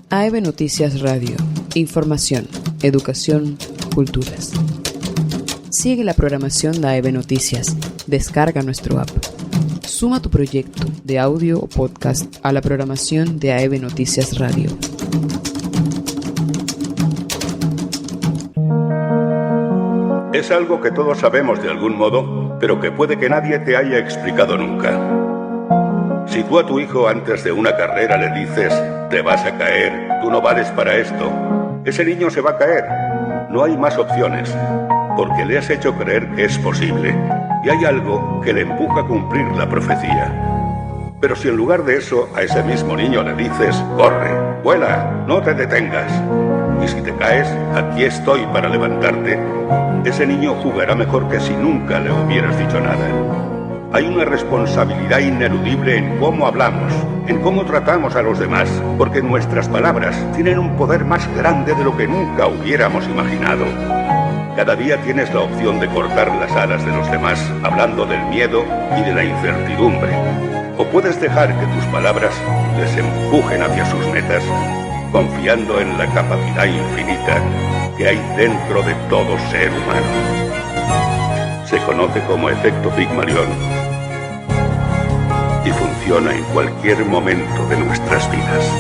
AEB Noticias Radio. Información, educación, culturas. Sigue la programación de AEB Noticias. Descarga nuestro app. Suma tu proyecto de audio o podcast a la programación de AEB Noticias Radio. Es algo que todos sabemos de algún modo, pero que puede que nadie te haya explicado nunca. Si tú a tu hijo antes de una carrera le dices, te vas a caer, tú no vales para esto, ese niño se va a caer. No hay más opciones, porque le has hecho creer que es posible, y hay algo que le empuja a cumplir la profecía. Pero si en lugar de eso a ese mismo niño le dices, corre, vuela, no te detengas, y si te caes, aquí estoy para levantarte, ese niño jugará mejor que si nunca le hubieras dicho nada. Hay una responsabilidad ineludible en cómo hablamos, en cómo tratamos a los demás, porque nuestras palabras tienen un poder más grande de lo que nunca hubiéramos imaginado. Cada día tienes la opción de cortar las alas de los demás, hablando del miedo y de la incertidumbre. O puedes dejar que tus palabras les empujen hacia sus metas, confiando en la capacidad infinita que hay dentro de todo ser humano. Se conoce como efecto Pigmalión y funciona en cualquier momento de nuestras vidas.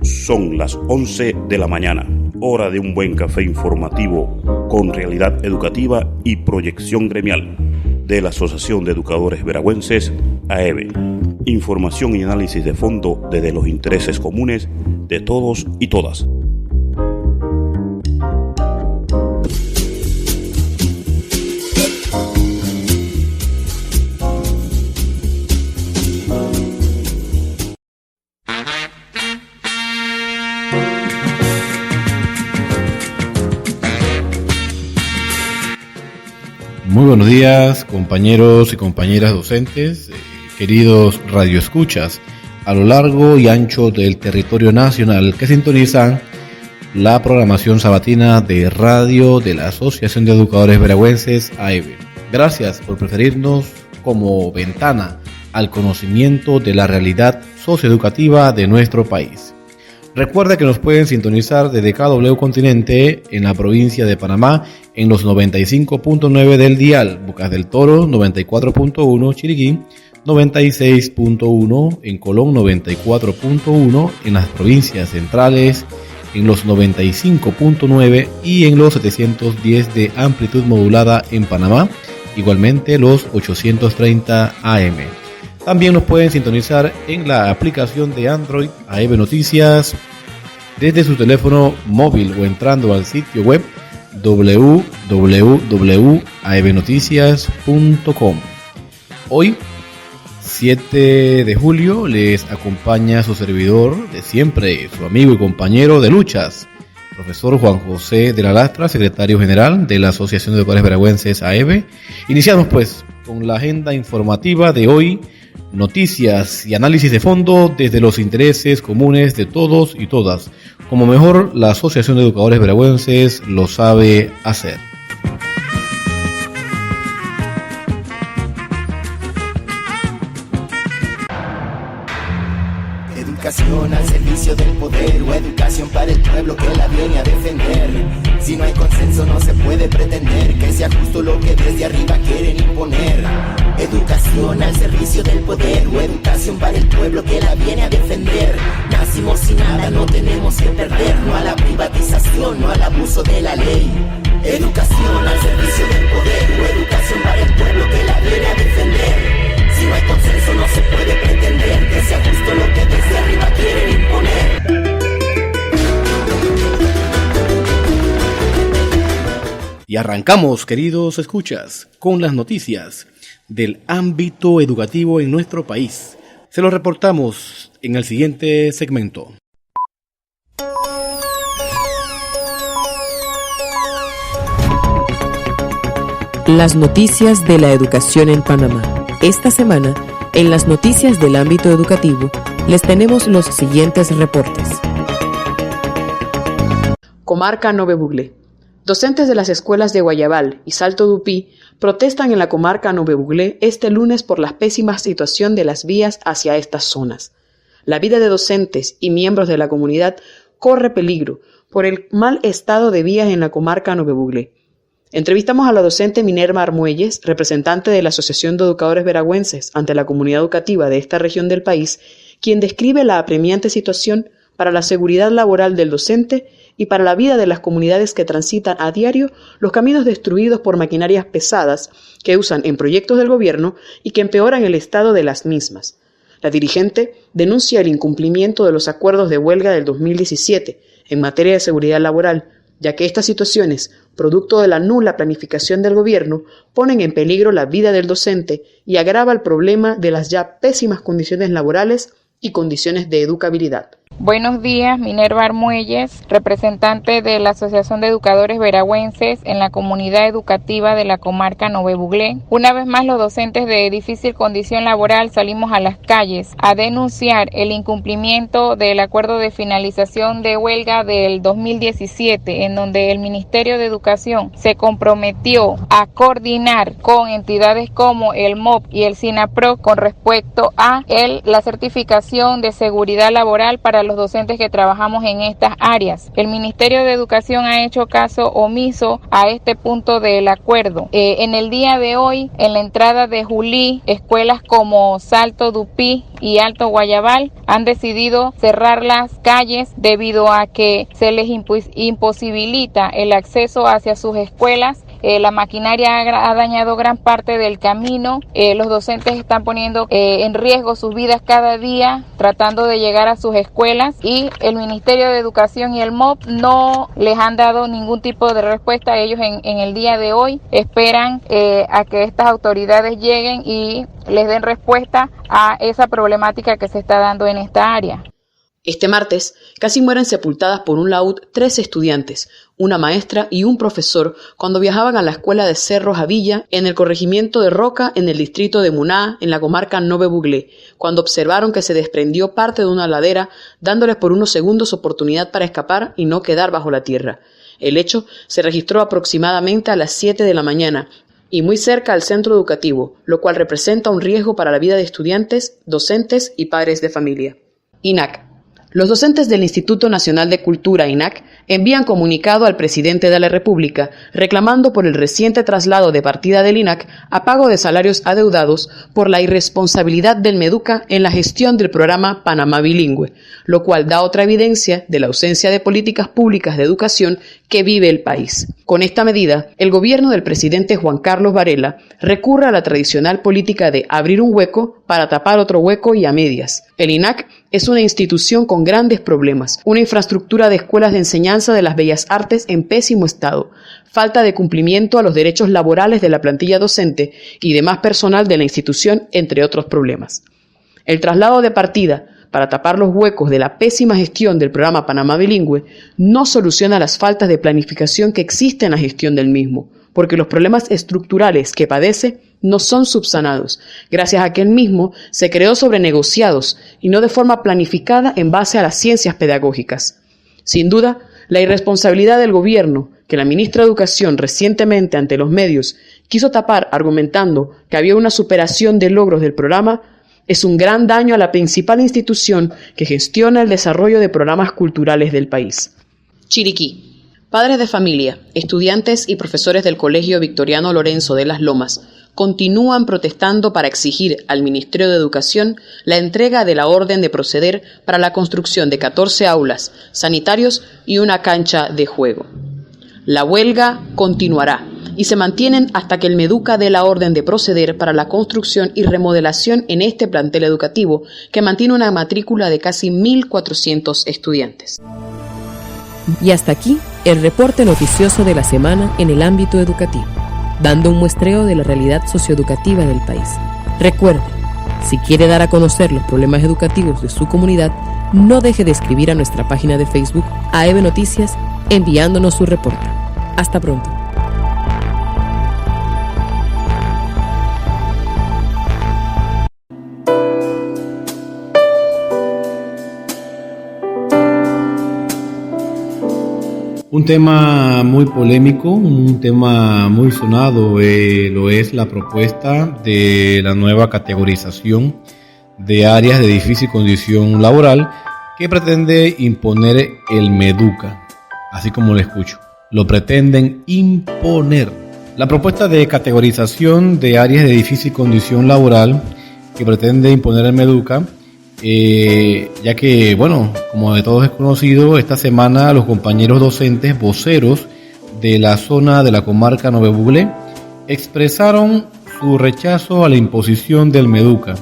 Son las 11 de la mañana, hora de un buen café informativo con realidad educativa y proyección gremial de la Asociación de Educadores Veragüenses, AEB. Información y análisis de fondo desde los intereses comunes de todos y todas. Muy buenos días, compañeros y compañeras docentes, queridos radioescuchas a lo largo y ancho del territorio nacional que sintonizan la programación sabatina de radio de la Asociación de Educadores Veragüenses, AEB. Gracias por preferirnos como ventana al conocimiento de la realidad socioeducativa de nuestro país. Recuerda que nos pueden sintonizar desde KW Continente en la provincia de Panamá en los 95.9 del dial, Bocas del Toro 94.1, Chiriquí 96.1, en Colón 94.1, en las provincias centrales en los 95.9 y en los 710 de amplitud modulada en Panamá, igualmente los 830 AM. También nos pueden sintonizar en la aplicación de Android AEB Noticias desde su teléfono móvil o entrando al sitio web www.aebnoticias.com. Hoy, 7 de julio, les acompaña su servidor de siempre, su amigo y compañero de luchas, profesor Juan José de la Lastra, secretario general de la Asociación de Educadores Veragüenses, AEB. Iniciamos pues con la agenda informativa de hoy, noticias y análisis de fondo desde los intereses comunes de todos y todas, como mejor la Asociación de Educadores Veragüenses lo sabe hacer. Educación al servicio del poder o educación para el pueblo que la viene a defender. Si no hay consenso no se puede pretender que sea justo lo que desde arriba quieren imponer. Educación al servicio del poder o educación para el pueblo que la viene a defender. Nacimos sin nada, no tenemos que perder, no a la privatización, no al abuso de la ley. Educación al servicio del poder o educación para el pueblo que la viene a defender. Si no hay consenso no se puede pretender que sea justo lo que desde arriba quieren imponer. Y arrancamos, queridos escuchas, con las noticias del ámbito educativo en nuestro país. Se lo reportamos en el siguiente segmento. Las noticias de la educación en Panamá. Esta semana En las noticias del ámbito educativo, les tenemos los siguientes reportes. Comarca Nove Buglé. Docentes de las escuelas de Guayabal y Salto Dupí protestan en la comarca Nove Buglé este lunes por la pésima situación de las vías hacia estas zonas. La vida de docentes y miembros de la comunidad corre peligro por el mal estado de vías en la comarca Nove Buglé. Entrevistamos a la docente Minerva Armuelles, representante de la Asociación de Educadores Veragüenses ante la comunidad educativa de esta región del país, quien describe la apremiante situación para la seguridad laboral del docente y para la vida de las comunidades que transitan a diario los caminos destruidos por maquinarias pesadas que usan en proyectos del gobierno y que empeoran el estado de las mismas. La dirigente denuncia el incumplimiento de los acuerdos de huelga del 2017 en materia de seguridad laboral, ya que estas situaciones, producto de la nula planificación del gobierno, ponen en peligro la vida del docente y agrava el problema de las ya pésimas condiciones laborales y condiciones de educabilidad. Buenos días, Minerva Armuelles, representante de la Asociación de Educadores Veragüenses en la comunidad educativa de la comarca Nove Buglé. Una vez más, los docentes de difícil condición laboral salimos a las calles a denunciar el incumplimiento del acuerdo de finalización de huelga del 2017, en donde el Ministerio de Educación se comprometió a coordinar con entidades como el MOP y el SINAPROC con respecto a la certificación de seguridad laboral para los docentes que trabajamos en estas áreas. El Ministerio de Educación ha hecho caso omiso a este punto del acuerdo. En el día de hoy, en la entrada de Julí, escuelas como Salto Dupí y Alto Guayabal han decidido cerrar las calles debido a que se les imposibilita el acceso hacia sus escuelas. La maquinaria ha dañado gran parte del camino. Los docentes están poniendo en riesgo sus vidas cada día tratando de llegar a sus escuelas y el Ministerio de Educación y el MOP no les han dado ningún tipo de respuesta. Ellos en el día de hoy esperan a que estas autoridades lleguen y les den respuesta a esa problemática que se está dando en esta área. Este martes, casi mueren sepultadas por un laúd 3 estudiantes, una maestra y un profesor, cuando viajaban a la escuela de Cerro Javilla, en el corregimiento de Roca, en el distrito de Muná, en la comarca Nove Buglé, cuando observaron que se desprendió parte de una ladera, dándoles por unos segundos oportunidad para escapar y no quedar bajo la tierra. El hecho se registró aproximadamente a las 7 de la mañana, y muy cerca al centro educativo, lo cual representa un riesgo para la vida de estudiantes, docentes y padres de familia. INAC. Los docentes del Instituto Nacional de Cultura, INAC, envían comunicado al presidente de la República reclamando por el reciente traslado de partida del INAC a pago de salarios adeudados por la irresponsabilidad del MEDUCA en la gestión del programa Panamá Bilingüe, lo cual da otra evidencia de la ausencia de políticas públicas de educación que vive el país. Con esta medida, el gobierno del presidente Juan Carlos Varela recurre a la tradicional política de abrir un hueco para tapar otro hueco y a medias. El INAC es una institución con grandes problemas, una infraestructura de escuelas de enseñanza de las bellas artes en pésimo estado, falta de cumplimiento a los derechos laborales de la plantilla docente y demás personal de la institución, entre otros problemas. El traslado de partida para tapar los huecos de la pésima gestión del programa Panamá Bilingüe no soluciona las faltas de planificación que existen en la gestión del mismo, porque los problemas estructurales que padece no son subsanados, gracias a que el mismo se creó sobre negociados y no de forma planificada en base a las ciencias pedagógicas. Sin duda, la irresponsabilidad del gobierno, que la ministra de Educación recientemente ante los medios quiso tapar argumentando que había una superación de logros del programa, es un gran daño a la principal institución que gestiona el desarrollo de programas culturales del país. Chiriquí. Padres de familia, estudiantes y profesores del Colegio Victoriano Lorenzo de Las Lomas continúan protestando para exigir al Ministerio de Educación la entrega de la orden de proceder para la construcción de 14 aulas, sanitarios y una cancha de juego. La huelga continuará y se mantienen hasta que el MEDUCA dé la orden de proceder para la construcción y remodelación en este plantel educativo que mantiene una matrícula de casi 1.400 estudiantes. Y hasta aquí el reporte noticioso de la semana en el ámbito educativo, dando un muestreo de la realidad socioeducativa del país. Recuerde, si quiere dar a conocer los problemas educativos de su comunidad, no deje de escribir a nuestra página de Facebook AEB Noticias enviándonos su reporte. Hasta pronto. Un tema muy polémico, un tema muy sonado, lo es la propuesta de la nueva categorización de áreas de difícil condición laboral que pretende imponer el MEDUCA, así como lo escucho, lo pretenden imponer. La propuesta de categorización de áreas de difícil condición laboral que pretende imponer el MEDUCA, ya que, bueno, como de todos es conocido, esta semana los compañeros docentes voceros de la zona de la comarca Nové Buglé expresaron su rechazo a la imposición del MEDUCA.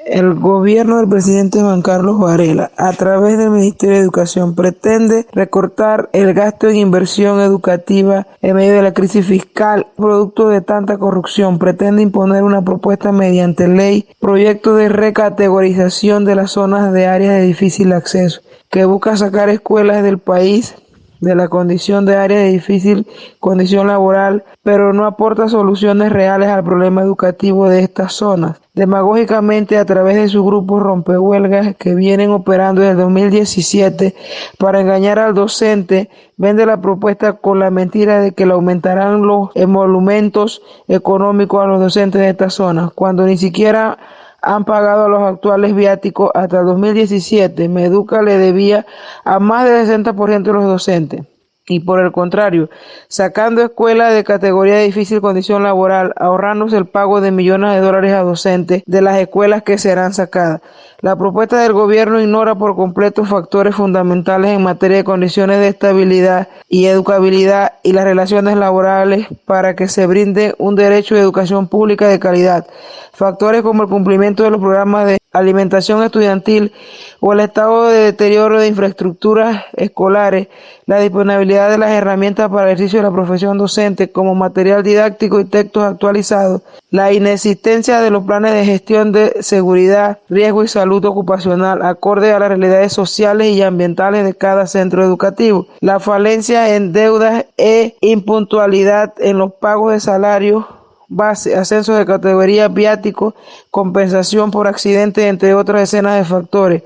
El gobierno del presidente Juan Carlos Varela, a través del Ministerio de Educación, pretende recortar el gasto en inversión educativa en medio de la crisis fiscal, producto de tanta corrupción. Pretende imponer una propuesta mediante ley, proyecto de recategorización de las zonas de áreas de difícil acceso, que busca sacar escuelas del país de la condición de área de difícil condición laboral, pero no aporta soluciones reales al problema educativo de estas zonas. Demagógicamente, a través de sus grupos rompehuelgas que vienen operando desde el 2017 para engañar al docente, vende la propuesta con la mentira de que le aumentarán los emolumentos económicos a los docentes de estas zonas, cuando ni siquiera han pagado a los actuales viáticos. Hasta el 2017, MEDUCA le debía a más del 60% de los docentes. Y por el contrario, sacando escuelas de categoría de difícil condición laboral, ahorrándose el pago de millones de dólares a docentes de las escuelas que serán sacadas. La propuesta del gobierno ignora por completo factores fundamentales en materia de condiciones de estabilidad y educabilidad y las relaciones laborales para que se brinde un derecho de educación pública de calidad. Factores como el cumplimiento de los programas de alimentación estudiantil o el estado de deterioro de infraestructuras escolares, la disponibilidad de las herramientas para el ejercicio de la profesión docente como material didáctico y textos actualizados, la inexistencia de los planes de gestión de seguridad, riesgo y salud ocupacional acorde a las realidades sociales y ambientales de cada centro educativo, la falencia en deudas e impuntualidad en los pagos de salarios base, ascenso de categoría, viático, compensación por accidente, entre otras decenas de factores,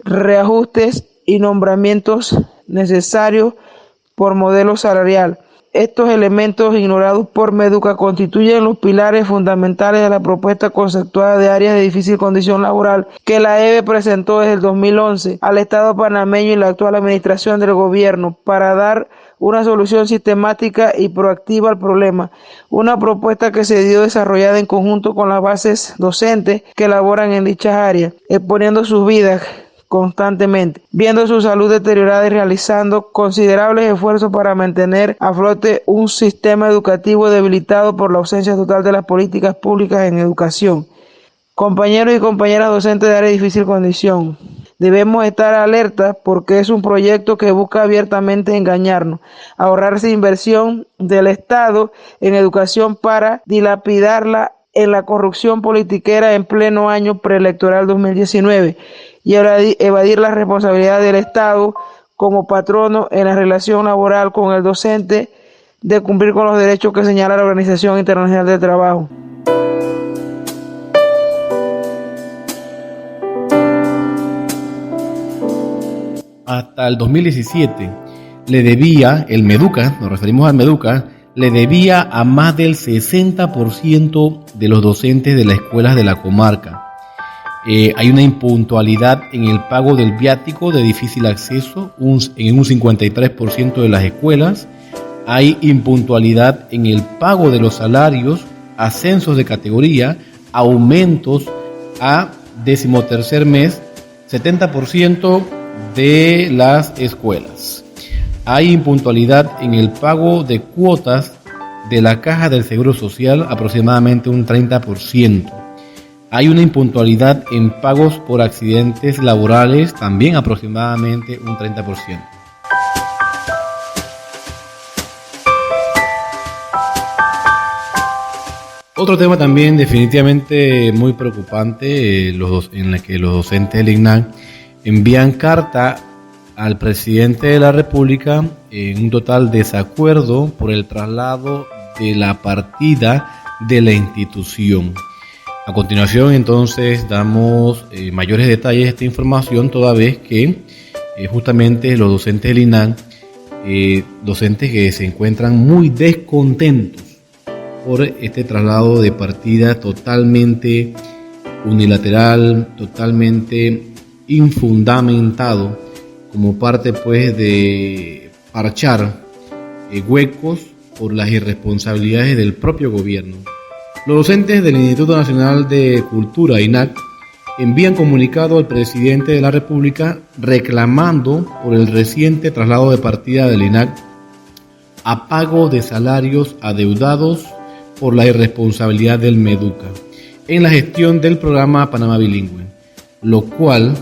reajustes y nombramientos necesarios por modelo salarial. Estos elementos ignorados por MEDUCA constituyen los pilares fundamentales de la propuesta conceptuada de áreas de difícil condición laboral que la EBE presentó desde el 2011 al Estado panameño y la actual administración del gobierno para dar una solución sistemática y proactiva al problema, una propuesta que se dio desarrollada en conjunto con las bases docentes que laboran en dichas áreas, exponiendo sus vidas constantemente, viendo su salud deteriorada y realizando considerables esfuerzos para mantener a flote un sistema educativo debilitado por la ausencia total de las políticas públicas en educación. Compañeros y compañeras docentes de área de difícil condición, debemos estar alerta porque es un proyecto que busca abiertamente engañarnos, ahorrarse inversión del Estado en educación para dilapidarla en la corrupción politiquera en pleno año preelectoral 2019 y evadir la responsabilidad del Estado como patrono en la relación laboral con el docente de cumplir con los derechos que señala la Organización Internacional del Trabajo. Hasta el 2017 le debía el MEDUCA, nos referimos al MEDUCA, le debía a más del 60% de los docentes de las escuelas de la comarca. Hay una impuntualidad en el pago del viático de difícil acceso en un 53% de las escuelas. Hay impuntualidad en el pago de los salarios, ascensos de categoría, aumentos a 13º mes, 70% de las escuelas. Hay impuntualidad en el pago de cuotas de la Caja del Seguro Social, aproximadamente un 30%. Hay una impuntualidad en pagos por accidentes laborales, también aproximadamente un 30%. Otro tema también definitivamente muy preocupante, en el que los docentes del ICNAC envían carta al presidente de la República en un total desacuerdo por el traslado de la partida de la institución. A continuación, entonces, damos mayores detalles de esta información, toda vez que justamente los docentes del INAC, docentes que se encuentran muy descontentos por este traslado de partida totalmente unilateral, totalmente infundamentado, como parte pues de parchar huecos por las irresponsabilidades del propio gobierno. Los docentes del Instituto Nacional de Cultura, INAC, envían comunicado al presidente de la República reclamando por el reciente traslado de partida del INAC a pago de salarios adeudados por la irresponsabilidad del MEDUCA en la gestión del programa Panamá Bilingüe, lo cual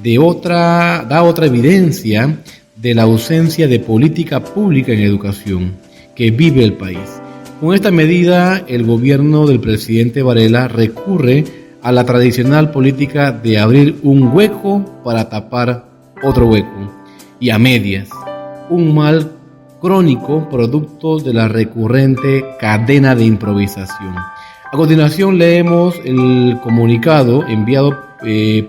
da otra evidencia de la ausencia de política pública en educación que vive el país. Con esta medida, el gobierno del presidente Varela recurre a la tradicional política de abrir un hueco para tapar otro hueco, y a medias, un mal crónico producto de la recurrente cadena de improvisación. A continuación leemos el comunicado enviado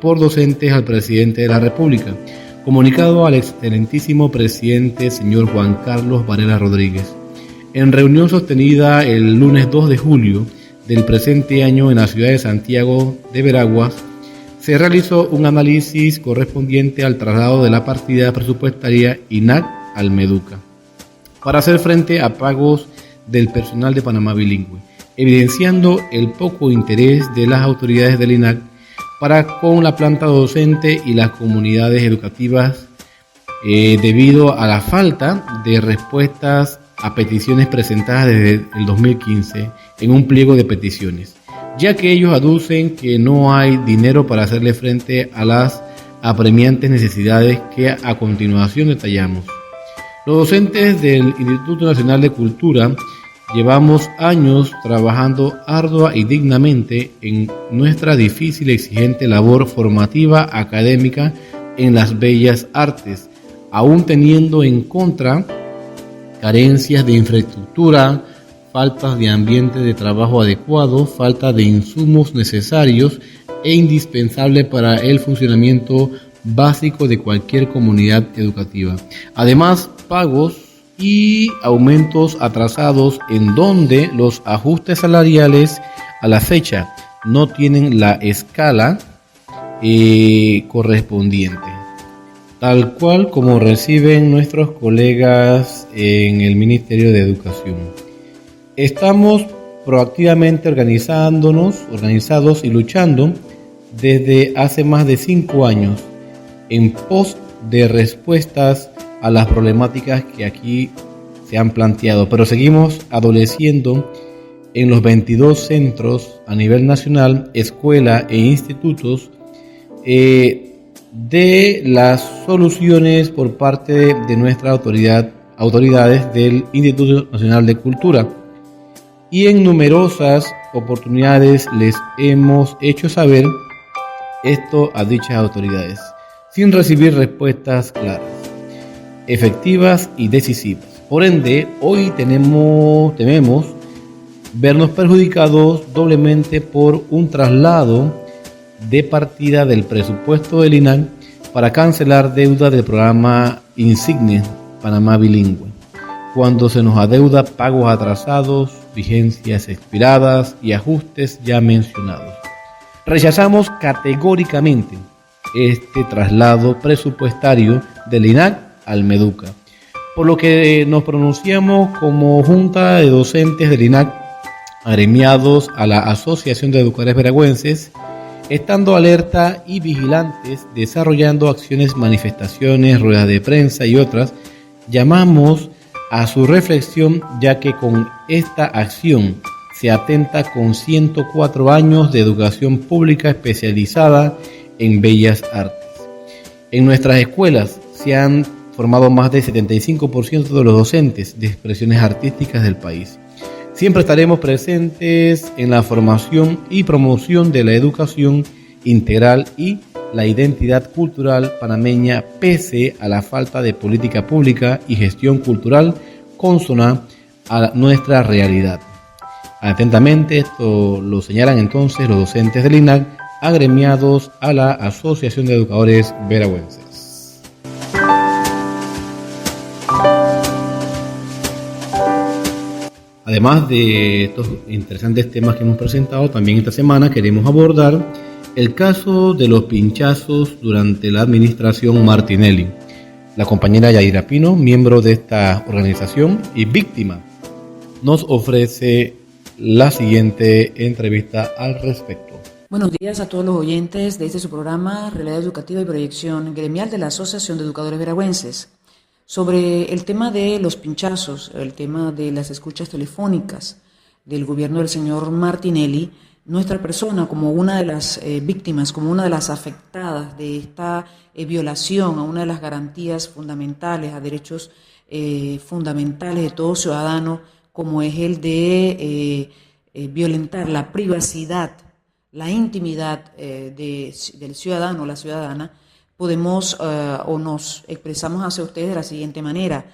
por docentes al presidente de la República, comunicado al excelentísimo presidente señor Juan Carlos Varela Rodríguez. En reunión sostenida el lunes 2 de julio del presente año en la ciudad de Santiago de Veraguas, se realizó un análisis correspondiente al traslado de la partida presupuestaria INAC al MEDUCA para hacer frente a pagos del personal de Panamá Bilingüe, evidenciando el poco interés de las autoridades del INAC para con la planta docente y las comunidades educativas debido a la falta de respuestas a peticiones presentadas desde el 2015 en un pliego de peticiones, ya que ellos aducen que no hay dinero para hacerle frente a las apremiantes necesidades que a continuación detallamos. Los docentes del Instituto Nacional de Cultura llevamos años trabajando ardua y dignamente en nuestra difícil y exigente labor formativa académica en las bellas artes, aún teniendo en contra carencias de infraestructura, faltas de ambiente de trabajo adecuado, falta de insumos necesarios e indispensables para el funcionamiento básico de cualquier comunidad educativa. Además, pagos y aumentos atrasados en donde los ajustes salariales a la fecha no tienen la escala correspondiente, tal cual como reciben nuestros colegas en el Ministerio de Educación. Estamos proactivamente organizados y luchando desde hace más de 5 años en pos de respuestas a las problemáticas que aquí se han planteado, pero seguimos adoleciendo en los 22 centros a nivel nacional, escuela e institutos de las soluciones por parte de nuestras autoridades del Instituto Nacional de Cultura, y en numerosas oportunidades les hemos hecho saber esto a dichas autoridades, sin recibir respuestas claras, efectivas y decisivas. Por ende, hoy tememos vernos perjudicados doblemente por un traslado de partida del presupuesto del INAC para cancelar deuda del programa insigne Panamá Bilingüe, cuando se nos adeuda pagos atrasados, vigencias expiradas y ajustes ya mencionados. Rechazamos categóricamente este traslado presupuestario del INAC al MEDUCA, por lo que nos pronunciamos como Junta de Docentes del INAC, agremiados a la Asociación de Educadores Veragüenses, estando alerta y vigilantes, desarrollando acciones, manifestaciones, ruedas de prensa y otras. Llamamos a su reflexión, ya que con esta acción se atenta con 104 años de educación pública especializada en bellas artes. En nuestras escuelas se han formado más del 75% de los docentes de expresiones artísticas del país. Siempre estaremos presentes en la formación y promoción de la educación integral y la identidad cultural panameña, pese a la falta de política pública y gestión cultural consona a nuestra realidad. Atentamente, esto lo señalan entonces los docentes del INAC, agremiados a la Asociación de Educadores Veragüenses. además de estos interesantes temas que hemos presentado, también esta semana queremos abordar el caso de los pinchazos durante la administración Martinelli. La compañera Yaira Pino, miembro de esta organización y víctima, nos ofrece la siguiente entrevista al respecto. Buenos días a todos los oyentes de este su programa Realidad Educativa y Proyección Gremial de la Asociación de Educadores Veragüenses. Sobre el tema de los pinchazos, el tema de las escuchas telefónicas del gobierno del señor Martinelli, nuestra persona como una de las víctimas, como una de las afectadas de esta violación a una de las garantías fundamentales, a derechos fundamentales de todo ciudadano, como es el de violentar la privacidad, la intimidad del ciudadano o la ciudadana, podemos o nos expresamos hacia ustedes de la siguiente manera.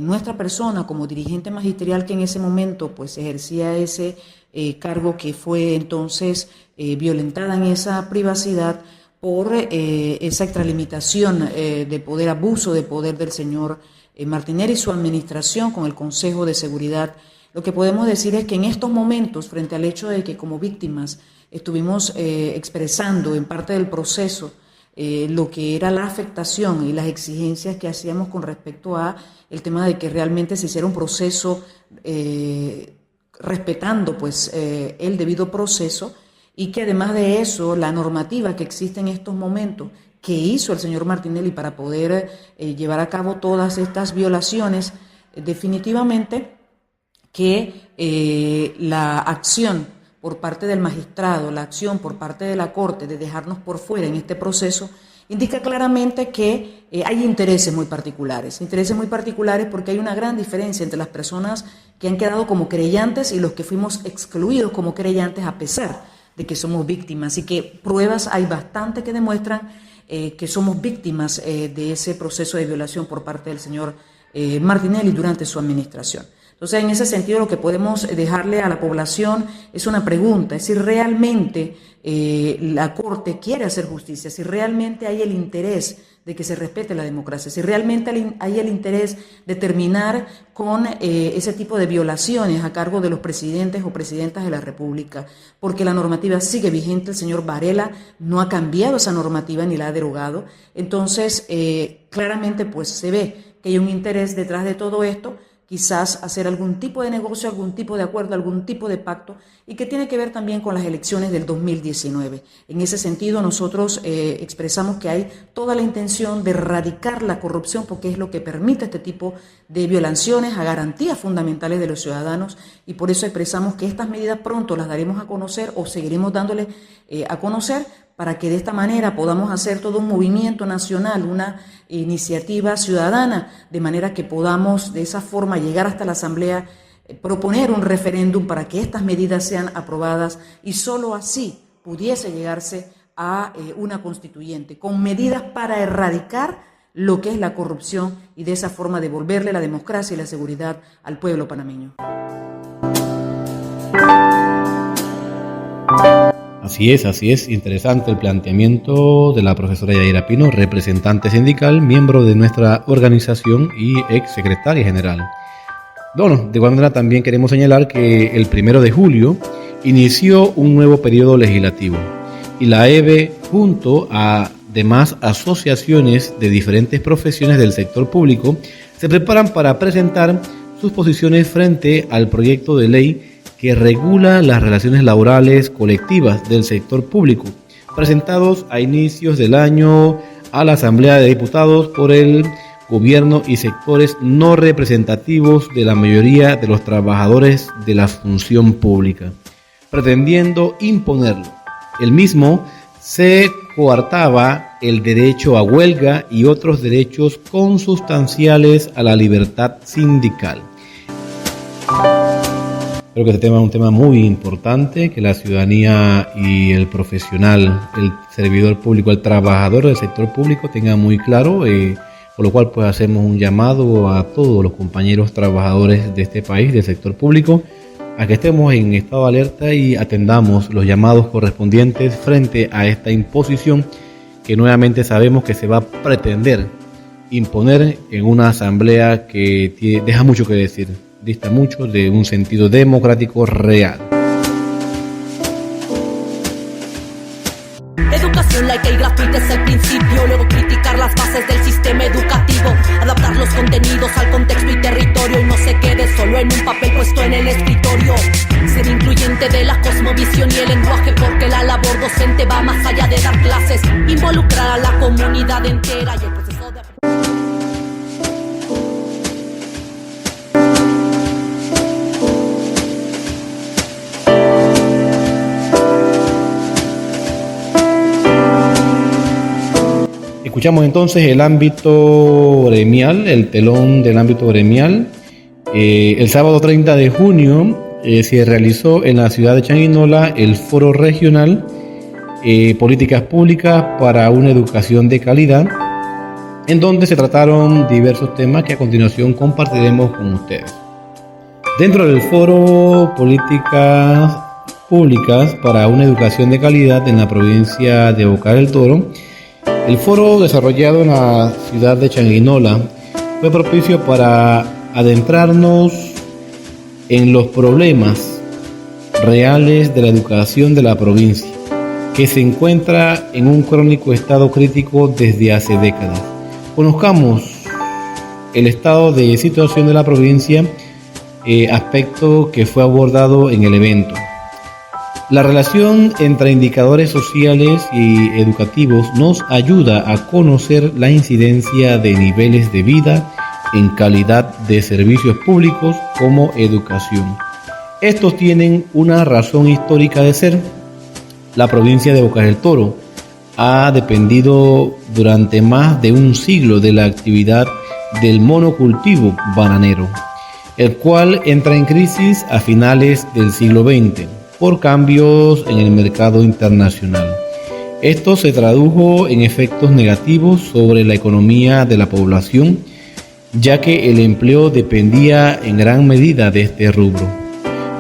Nuestra persona como dirigente magisterial que en ese momento pues ejercía ese cargo, que fue entonces violentada en esa privacidad por esa extralimitación de poder, abuso de poder del señor Martinelli y su administración con el Consejo de Seguridad. Lo que podemos decir es que en estos momentos, frente al hecho de que como víctimas estuvimos expresando en parte del proceso lo que era la afectación y las exigencias que hacíamos con respecto a el tema de que realmente se hiciera un proceso respetando pues el debido proceso, y que además de eso la normativa que existe en estos momentos que hizo el señor Martinelli para poder llevar a cabo todas estas violaciones, definitivamente que la acción por parte del magistrado, la acción por parte de la Corte de dejarnos por fuera en este proceso, indica claramente que hay intereses muy particulares porque hay una gran diferencia entre las personas que han quedado como querellantes y los que fuimos excluidos como querellantes a pesar de que somos víctimas, y que pruebas hay bastante que demuestran que somos víctimas de ese proceso de violación por parte del señor Martinelli durante su administración. Entonces, en ese sentido, lo que podemos dejarle a la población es una pregunta, es si realmente la Corte quiere hacer justicia, si realmente hay el interés de que se respete la democracia, si realmente hay el interés de terminar con ese tipo de violaciones a cargo de los presidentes o presidentas de la República, porque la normativa sigue vigente, el señor Varela no ha cambiado esa normativa ni la ha derogado. Entonces, claramente pues se ve que hay un interés detrás de todo esto, quizás hacer algún tipo de negocio, algún tipo de acuerdo, algún tipo de pacto, y que tiene que ver también con las elecciones del 2019. En ese sentido, nosotros expresamos que hay toda la intención de erradicar la corrupción, porque es lo que permite este tipo de violaciones a garantías fundamentales de los ciudadanos, y por eso expresamos que estas medidas pronto las daremos a conocer o seguiremos dándoles a conocer, para que de esta manera podamos hacer todo un movimiento nacional, una iniciativa ciudadana, de manera que podamos de esa forma llegar hasta la Asamblea, proponer un referéndum para que estas medidas sean aprobadas, y solo así pudiese llegarse a una constituyente con medidas para erradicar lo que es la corrupción y de esa forma devolverle la democracia y la seguridad al pueblo panameño. Así es, interesante el planteamiento de la profesora Yaira Pino, representante sindical, miembro de nuestra organización y ex secretaria general. Bueno, de igual manera también queremos señalar que el 1 de julio inició un nuevo periodo legislativo y la EBE, junto a demás asociaciones de diferentes profesiones del sector público, se preparan para presentar sus posiciones frente al proyecto de ley que regula las relaciones laborales colectivas del sector público, presentados a inicios del año a la Asamblea de Diputados por el gobierno y sectores no representativos de la mayoría de los trabajadores de la función pública, pretendiendo imponerlo. El mismo se coartaba el derecho a huelga y otros derechos consustanciales a la libertad sindical. Creo que este tema es un tema muy importante, que la ciudadanía y el profesional, el servidor público, el trabajador del sector público tengan muy claro, por lo cual pues hacemos un llamado a todos los compañeros trabajadores de este país, del sector público, a que estemos en estado de alerta y atendamos los llamados correspondientes frente a esta imposición que nuevamente sabemos que se va a pretender imponer en una asamblea que deja mucho que decir. dista mucho de un sentido democrático real. Educación laica y gratuita es el principio, luego criticar las bases del sistema educativo, adaptar los contenidos al contexto y territorio y no se quede solo en un papel puesto en el escritorio. Ser incluyente de la cosmovisión y el lenguaje, porque la labor docente va más allá de dar clases, involucrar a la comunidad entera y el proceso de Escuchamos entonces el ámbito gremial, el telón del ámbito gremial. El sábado 30 de junio se realizó en la ciudad de Changuinola el Foro Regional Políticas Públicas para una Educación de Calidad, en donde se trataron diversos temas que a continuación compartiremos con ustedes. Dentro del Foro Políticas Públicas para una Educación de Calidad en la provincia de Boca del Toro, el foro desarrollado en la ciudad de Changuinola fue propicio para adentrarnos en los problemas reales de la educación de la provincia, que se encuentra en un crónico estado crítico desde hace décadas. Conozcamos el estado de situación de la provincia, aspecto que fue abordado en el evento. La relación entre indicadores sociales y educativos nos ayuda a conocer la incidencia de niveles de vida en calidad de servicios públicos como educación. Estos tienen una razón histórica de ser. La provincia de Boca del Toro ha dependido durante más de un siglo de la actividad del monocultivo bananero, el cual entra en crisis a finales del siglo XX. Por cambios en el mercado internacional. Esto se tradujo en efectos negativos sobre la economía de la población, ya que el empleo dependía en gran medida de este rubro.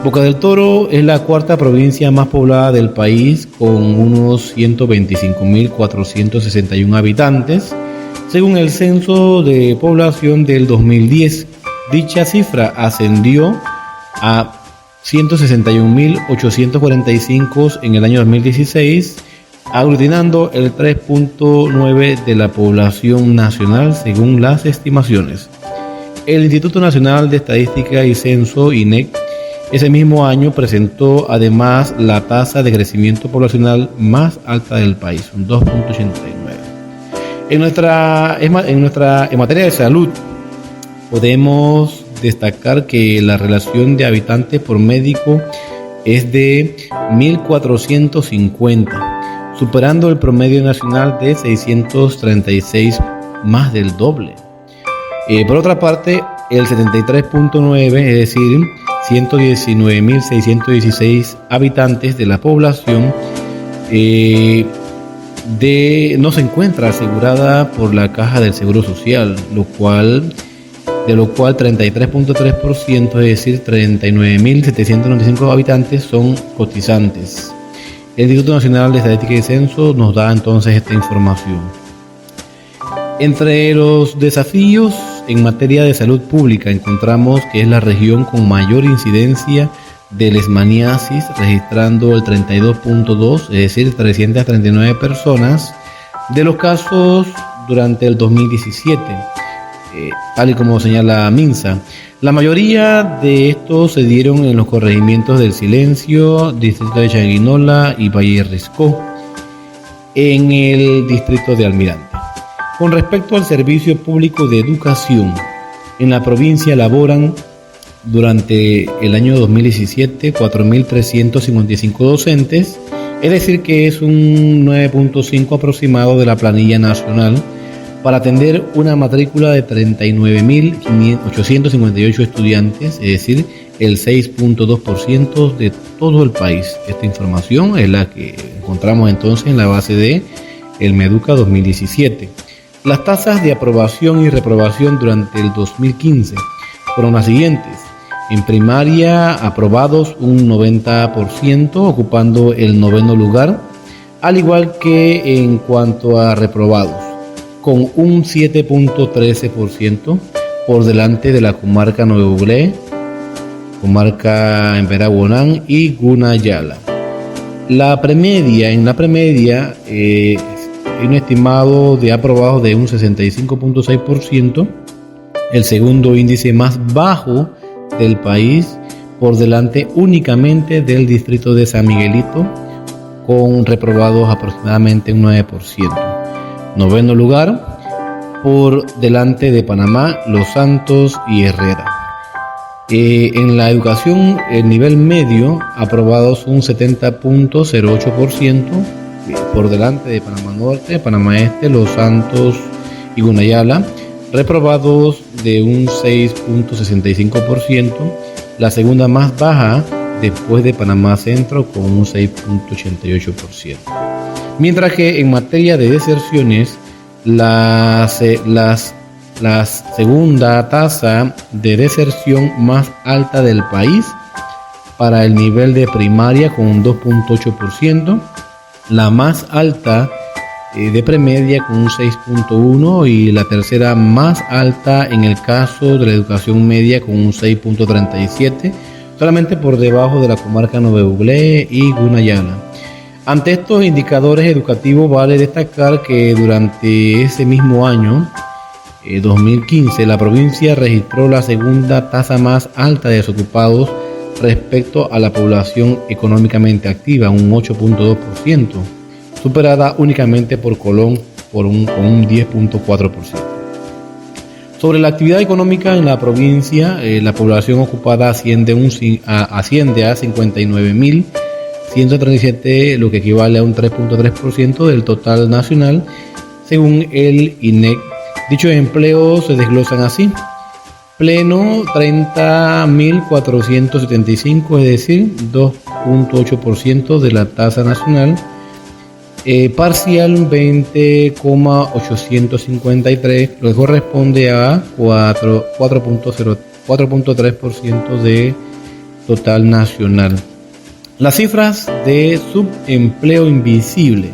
Boca del Toro es la cuarta provincia más poblada del país, con unos 125.461 habitantes, según el censo de población del 2010. Dicha cifra ascendió a 161.845 en el año 2016, aglutinando el 3.9% de la población nacional según las estimaciones. El Instituto Nacional de Estadística y Censo, INEC, ese mismo año presentó además la tasa de crecimiento poblacional más alta del país, un 2.89. En materia de salud, podemos destacar que la relación de habitantes por médico es de 1.450, superando el promedio nacional de 636, más del doble. Por otra parte, el 73.9, es decir, 119.616 habitantes de la población no se encuentra asegurada por la Caja del Seguro Social, de lo cual 33.3%, es decir, 39.795 habitantes son cotizantes. El Instituto Nacional de Estadística y Censo nos da entonces esta información. Entre los desafíos en materia de salud pública encontramos que es la región con mayor incidencia de leishmaniasis, registrando el 32.2, es decir, 339 personas de los casos durante el 2017. Tal y como señala Minsa, la mayoría de estos se dieron en los corregimientos del Silencio, distrito de Changuinola y Valle Risco, en el distrito de Almirante. Con respecto al servicio público de educación, en la provincia laboran durante el año 2017 4.355 docentes, es decir que es un 9.5 aproximado de la planilla nacional, para atender una matrícula de 39.858 estudiantes, es decir, el 6.2% de todo el país. Esta información es la que encontramos entonces en la base de el Meduca 2017. Las tasas de aprobación y reprobación durante el 2015 fueron las siguientes. En primaria, aprobados un 90%, ocupando el 9º lugar, al igual que en cuanto a reprobados, con un 7.13% por delante de la comarca Nuevo Buglé, comarca en Veraguanán y Gunayala. En la premedia hay un estimado de aprobados de un 65.6%, el segundo índice más bajo del país, por delante únicamente del distrito de San Miguelito, con reprobados aproximadamente un 9%. Noveno lugar, por delante de Panamá, Los Santos y Herrera. En la educación, el nivel medio, aprobados un 70.08%, por delante de Panamá Norte, Panamá Este, Los Santos y Gunayala, reprobados de un 6.65%, la segunda más baja después de Panamá Centro con un 6.88%. Mientras que en materia de deserciones, la segunda tasa de deserción más alta del país para el nivel de primaria con un 2.8%, la más alta de premedia con un 6.1% y la tercera más alta en el caso de la educación media con un 6.37%, solamente por debajo de la comarca Nove Buglé y Gunayala. Ante estos indicadores educativos vale destacar que durante ese mismo año, 2015, la provincia registró la segunda tasa más alta de desocupados respecto a la población económicamente activa, un 8.2%, superada únicamente por Colón con un 10.4%. Sobre la actividad económica en la provincia, la población ocupada asciende a 59.137, lo que equivale a un 3.3% del total nacional, según el INEC. Dichos empleos se desglosan así: pleno 30.475, es decir, 2.8% de la tasa nacional. Parcial 20.853, lo que corresponde a 4.3% de total nacional. Las cifras de subempleo invisible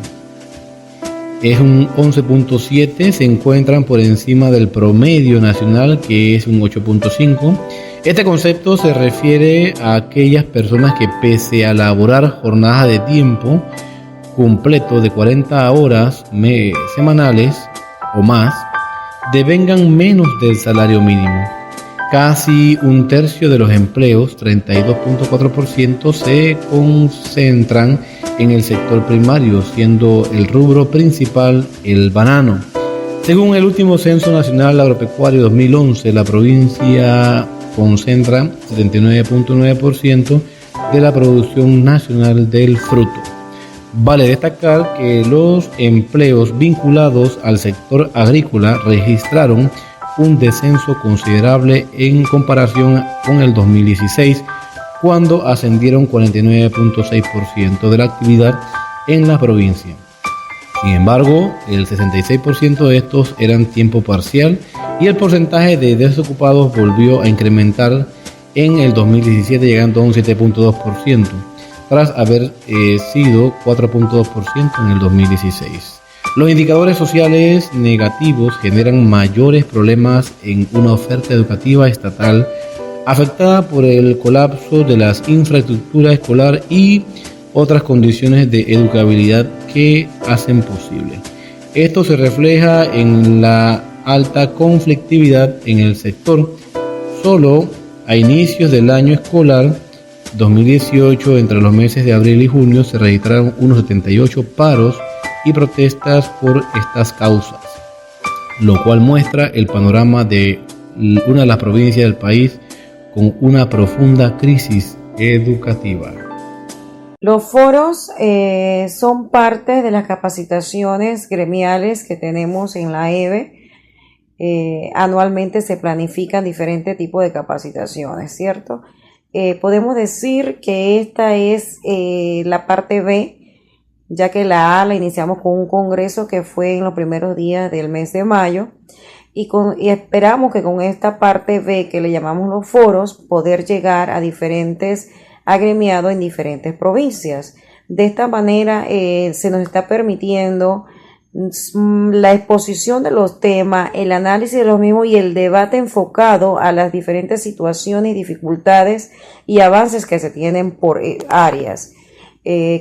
es un 11.7, se encuentran por encima del promedio nacional, que es un 8.5. Este concepto se refiere a aquellas personas que, pese a laborar jornadas de tiempo completo de 40 horas semanales o más, devengan menos del salario mínimo. Casi un tercio de los empleos, 32.4%, se concentran en el sector primario, siendo el rubro principal el banano. Según el último Censo Nacional Agropecuario 2011, la provincia concentra 79.9% de la producción nacional del fruto. Vale destacar que los empleos vinculados al sector agrícola registraron un descenso considerable en comparación con el 2016, cuando ascendieron 49.6% de la actividad en la provincia. Sin embargo, el 66% de estos eran tiempo parcial y el porcentaje de desocupados volvió a incrementar en el 2017, llegando a un 7.2%. tras haber sido 4.2% en el 2016. Los indicadores sociales negativos generan mayores problemas en una oferta educativa estatal afectada por el colapso de las infraestructuras escolar y otras condiciones de educabilidad que hacen posible. Esto se refleja en la alta conflictividad en el sector. Solo a inicios del año escolar 2018, entre los meses de abril y junio, se registraron unos 78 paros y protestas por estas causas, lo cual muestra el panorama de una de las provincias del país con una profunda crisis educativa. Los foros son parte de las capacitaciones gremiales que tenemos en la EVE. Anualmente se planifican diferentes tipos de capacitaciones, ¿cierto? Podemos decir que esta es la parte B, ya que la A la iniciamos con un congreso que fue en los primeros días del mes de mayo y esperamos que con esta parte B, que le llamamos los foros, poder llegar a diferentes agremiados en diferentes provincias. De esta manera se nos está permitiendo la exposición de los temas, el análisis de los mismos y el debate enfocado a las diferentes situaciones y dificultades y avances que se tienen por áreas.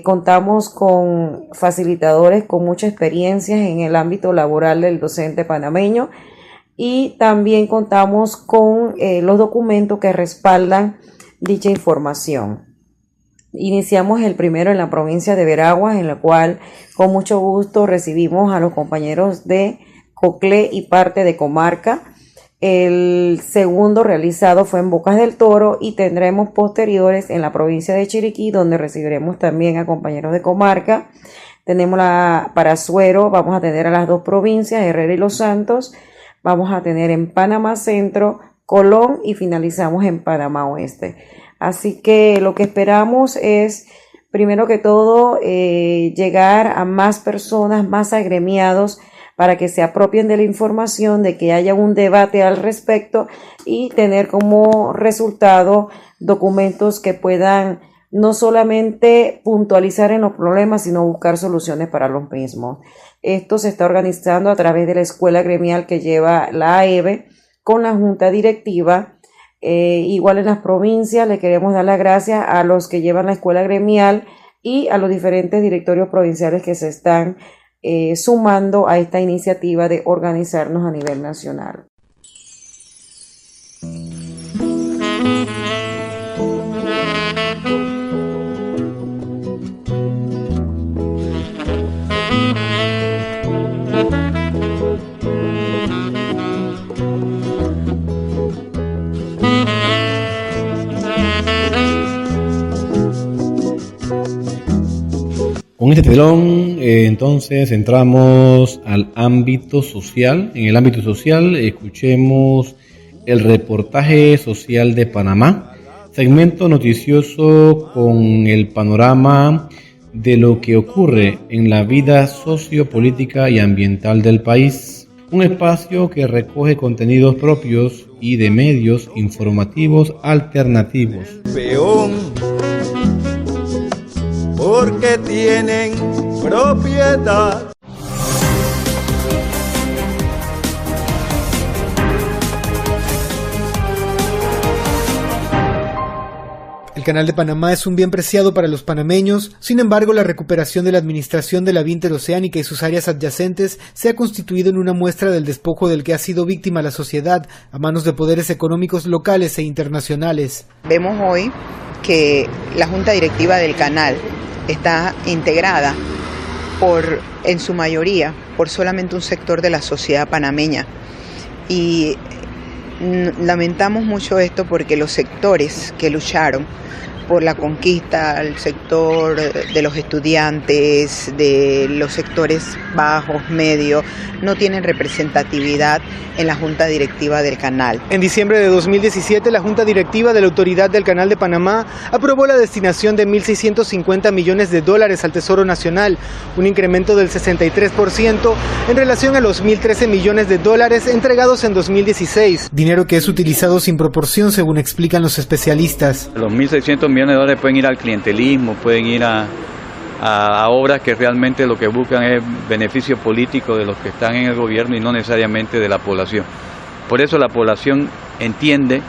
Contamos con facilitadores con mucha experiencia en el ámbito laboral del docente panameño y también contamos con los documentos que respaldan dicha información. Iniciamos el primero en la provincia de Veraguas, en la cual con mucho gusto recibimos a los compañeros de Coclé y parte de Comarca. El segundo realizado fue en Bocas del Toro y tendremos posteriores en la provincia de Chiriquí, donde recibiremos también a compañeros de Comarca. Tenemos para Suero, vamos a tener a las dos provincias, Herrera y Los Santos. Vamos a tener en Panamá Centro, Colón y finalizamos en Panamá Oeste. Así que lo que esperamos es, primero que todo, llegar a más personas, más agremiados, para que se apropien de la información, de que haya un debate al respecto y tener como resultado documentos que puedan no solamente puntualizar en los problemas, sino buscar soluciones para los mismos. Esto se está organizando a través de la escuela gremial que lleva la AEBE con la junta directiva. Igual en las provincias le queremos dar las gracias a los que llevan la escuela gremial y a los diferentes directorios provinciales que se están sumando a esta iniciativa de organizarnos a nivel nacional. Con este telón, entonces, entramos al ámbito social. En el ámbito social, escuchemos el reportaje social de Panamá, segmento noticioso con el panorama de lo que ocurre en la vida sociopolítica y ambiental del país. Un espacio que recoge contenidos propios y de medios informativos alternativos. Porque tienen propiedad. El Canal de Panamá es un bien preciado para los panameños. Sin embargo, la recuperación de la administración de la vía interoceánica y sus áreas adyacentes se ha constituido en una muestra del despojo del que ha sido víctima la sociedad a manos de poderes económicos locales e internacionales. Vemos hoy que la junta directiva del canal está integrada en su mayoría por solamente un sector de la sociedad panameña, y lamentamos mucho esto porque los sectores que lucharon por la conquista, el sector de los estudiantes, de los sectores bajos, medios, no tienen representatividad en la Junta Directiva del Canal. En diciembre de 2017, la Junta Directiva de la Autoridad del Canal de Panamá aprobó la destinación de $1.650 millones al Tesoro Nacional, un incremento del 63% en relación a los $1.013 millones entregados en 2016. Dinero que es utilizado sin proporción, según explican los especialistas. Los $1.600 millones pueden ir al clientelismo, pueden ir a obras que realmente lo que buscan es beneficio político de los que están en el gobierno y no necesariamente de la población. Por eso la población entiende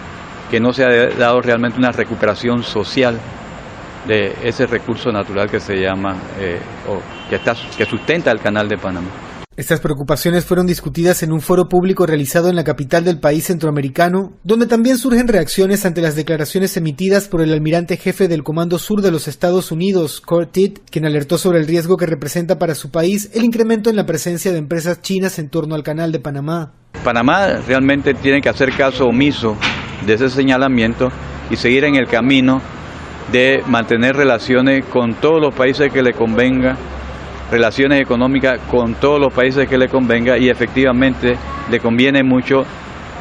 que no se ha dado realmente una recuperación social de ese recurso natural que se llama, que sustenta el Canal de Panamá. Estas preocupaciones fueron discutidas en un foro público realizado en la capital del país centroamericano, donde también surgen reacciones ante las declaraciones emitidas por el almirante jefe del Comando Sur de los Estados Unidos, Kurt Tidd, quien alertó sobre el riesgo que representa para su país el incremento en la presencia de empresas chinas en torno al Canal de Panamá. Panamá realmente tiene que hacer caso omiso de ese señalamiento y seguir en el camino de mantener relaciones con todos los países que le convenga, relaciones económicas con todos los países que le convenga, y efectivamente le conviene mucho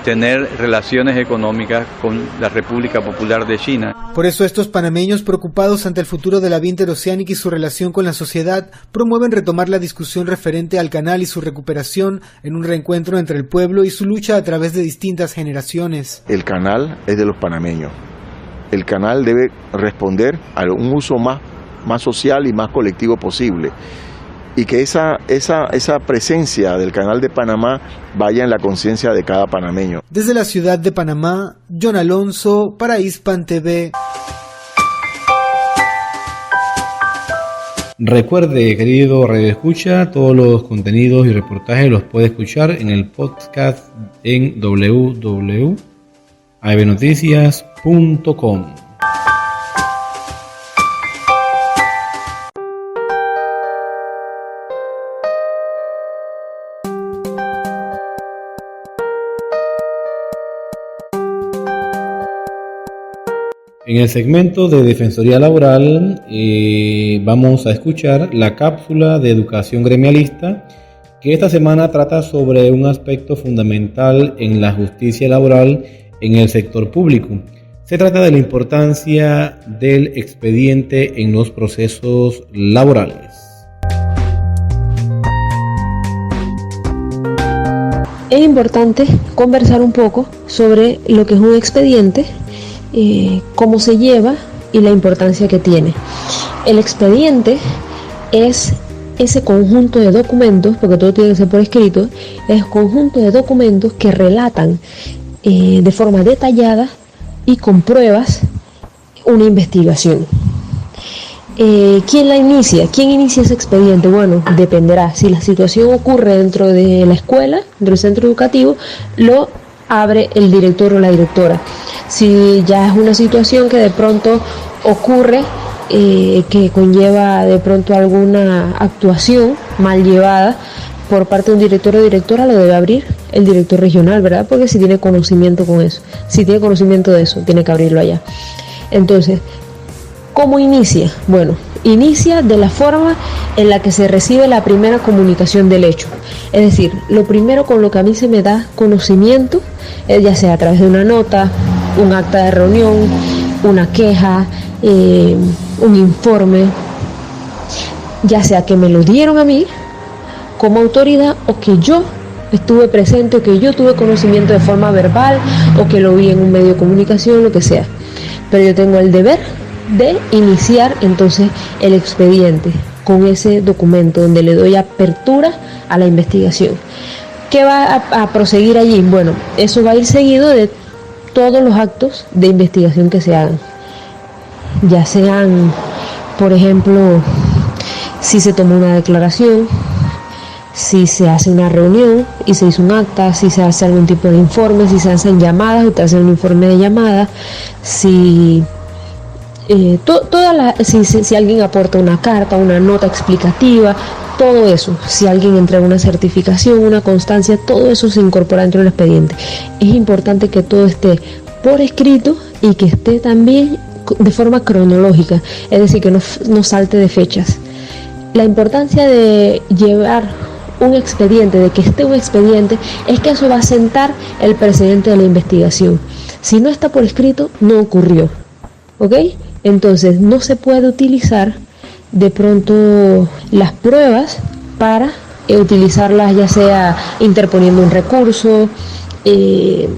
tener relaciones económicas con la República Popular de China. Por eso estos panameños, preocupados ante el futuro de la vía interoceánica y su relación con la sociedad, promueven retomar la discusión referente al canal y su recuperación en un reencuentro entre el pueblo y su lucha a través de distintas generaciones. El canal es de los panameños. El canal debe responder a un uso más social y más colectivo posible. y que esa presencia del Canal de Panamá vaya en la conciencia de cada panameño. Desde la ciudad de Panamá, John Alonso para Hispan TV. Recuerde, querido Radio Escucha, todos los contenidos y reportajes los puede escuchar en el podcast en www.aebnoticias.com. En el segmento de Defensoría Laboral vamos a escuchar la cápsula de educación gremialista, que esta semana trata sobre un aspecto fundamental en la justicia laboral en el sector público. Se trata de la importancia del expediente en los procesos laborales. Es importante conversar un poco sobre lo que es un expediente, cómo se lleva y la importancia que tiene. El expediente es ese conjunto de documentos, porque todo tiene que ser por escrito, es un conjunto de documentos que relatan de forma detallada y con pruebas una investigación. ¿Quién la inicia? ¿Quién inicia ese expediente? Bueno, dependerá. Si la situación ocurre dentro de la escuela, dentro del centro educativo, lo abre el director o la directora. Si ya es una situación que de pronto ocurre, que conlleva de pronto alguna actuación mal llevada por parte de un director o directora, lo debe abrir el director regional, ¿verdad? Porque si tiene conocimiento con eso, si tiene conocimiento de eso, tiene que abrirlo allá. Entonces, ¿cómo inicia? Bueno, inicia de la forma en la que se recibe la primera comunicación del hecho. Es decir, lo primero con lo que a mí se me da conocimiento, ya sea a través de una nota, un acta de reunión, una queja, un informe, ya sea que me lo dieron a mí como autoridad o que yo estuve presente o que yo tuve conocimiento de forma verbal o que lo vi en un medio de comunicación, lo que sea. Pero yo tengo el deber de iniciar entonces el expediente con ese documento donde le doy apertura a la investigación. ¿Qué va a proseguir allí? Bueno, eso va a ir seguido de todos los actos de investigación que se hagan, ya sean, por ejemplo, si se tomó una declaración, si se hace una reunión y se hizo un acta, si se hace algún tipo de informe, si se hacen llamadas, usted hace un informe de llamada, si alguien aporta una carta, una nota explicativa, todo eso, si alguien entrega una certificación, una constancia, todo eso se incorpora dentro del expediente. Es importante que todo esté por escrito y que esté también de forma cronológica, es decir, que no salte de fechas. La importancia de llevar un expediente, de que esté un expediente, es que eso va a sentar el precedente de la investigación. Si no está por escrito, no ocurrió, ¿ok? Entonces no se puede utilizar de pronto las pruebas para utilizarlas, ya sea interponiendo un recurso, pues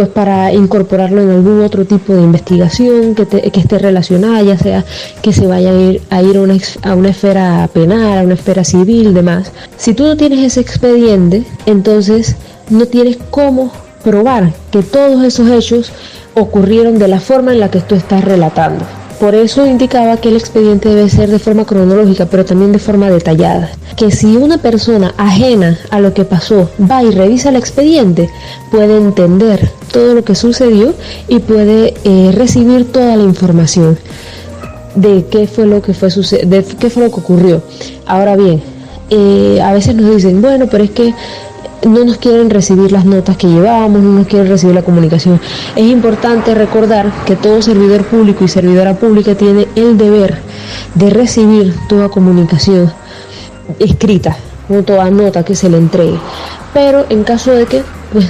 para incorporarlo en algún otro tipo de investigación que esté relacionada, ya sea que se vaya a ir a una esfera penal, a una esfera civil, demás. Si tú no tienes ese expediente, entonces no tienes cómo probar que todos esos hechos ocurrieron de la forma en la que tú estás relatando. Por eso indicaba que el expediente debe ser de forma cronológica, pero también de forma detallada. Que si una persona ajena a lo que pasó va y revisa el expediente, puede entender todo lo que sucedió y puede recibir toda la información de qué fue lo que ocurrió. Ahora bien, a veces nos dicen, bueno, pero es que no nos quieren recibir las notas que llevamos, no nos quieren recibir la comunicación. Es importante recordar que todo servidor público y servidora pública tiene el deber de recibir toda comunicación escrita, no toda nota que se le entregue. Pero en caso de que